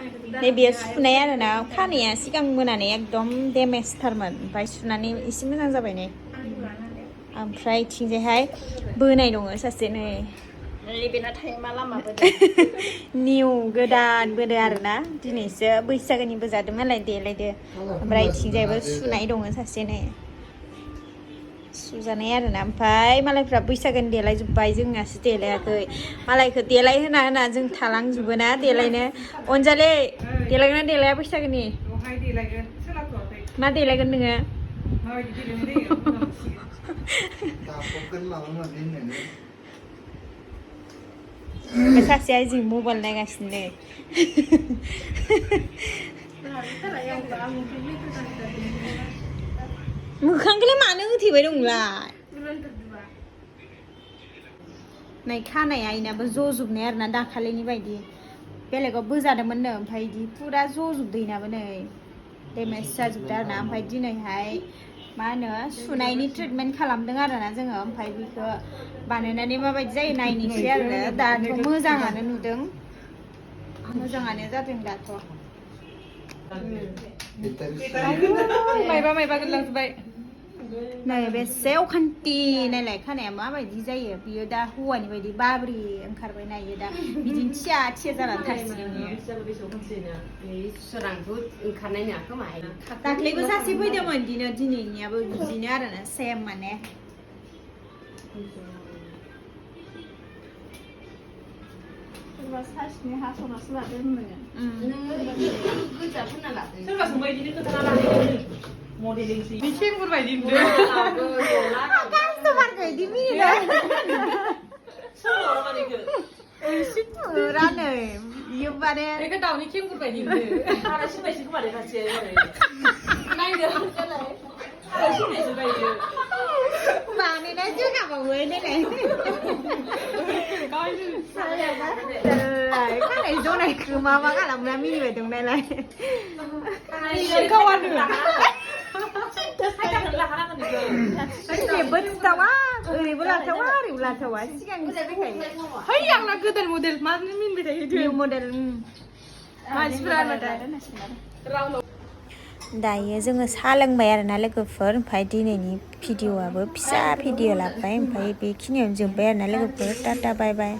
नैबे सुनाय आरो ना खानाया सिगां मोनानै एकदम डेमेजथारमोन ओमफ्राय सुनानै एसे मोजां जाबाय नै ओमफ्राय इथिंजायहाय बोनाय दङ सासे नै बेना टाइमा लामाबो निउ गोदान बोदो आरो ना दिनैसो बैसागोनिबो जादों नालाय देलायदो ओमफ्राय इथिंजायबो सुनाय दङ सासे नै सुजानाय आरो ना ओमफ्राय मालायफ्रा बैसागोनि देलायजोब्बाय जोंनासो देलायाखै मालायखौ देलाय होना होना जों थालांजोबो ना देलायनो अनजालि देलायगोन ना देलाया बैसागोनि मा देलायगोन नोङो सासेया जि मबाइल नायगासिनो मोखांखौलाय मानो होथेबाय दंलाय नै खानाया इनाबो जजोबनाय आरो ना दाखालिनि बायदि बेलेगाव बोजादोंमोननो ओमफ्राय इदि फुरा जजोबदो इनाबो नै डेमेज जाजोबदो आरो ना ओमफ्राय दिनैहाय मा होनो सुनायनि ट्रिटमेन्ट खालामदों आरो ना जोङो ओमफ्राय बेखौ बानायनानै माबायदि जायो नायनोसै आरो दाथ' मोजाङानो नुदों मोजाङानो जादों दाथ' मायबा गोलांजोब्बाय नै बेसे अखान्थि नायलाय खानाया माबायदि जायो बियो दा हौवानि बायदि बाब्रि ओंखारबाय नायो दा बिदिनो थिया थिया जानानै थासिगोन दाख्लैबो सासे फैदोंमोन बिदिनो दिनैनियाबो बिदिनो आरोना सेम माने सासेनि हास'नासो लादो होनबाय गोजा फोनना लादो सोरबा सोंबाय बिदिनो खोथा लादो मडेलिंसै बिखेंफोर बायदि कास्टमारखौ बिदि मिनिदों रानो बियो माने बेखौ दाउनि खेंफोर बायदि आरो सिनायसो खोमा दे सासेया नायदो आरो सिनायसो बायदो बानायना जोगाबावो नायलाय खानाय जनायखौ मा खालामना मिनिबाय दं नायलाय जेबो नुथावा ओरैबो लाथावा ओरैबो लाथावा सिगांनिसो फैखायो है आंना गोदान मडेल मानो मिनिबाय थायो निउ मडेल मानसिफोरा दायो जोङो साहा लोंबाय आरोना लोगोफोर ओमफ्राय दिनैनि भिडिअ'आबो फिसा भिडिअ' लाबाय ओमफ्राय बेखिनियावनो जोब्बाय आरोना लोगोफोर टाटा बाय बाय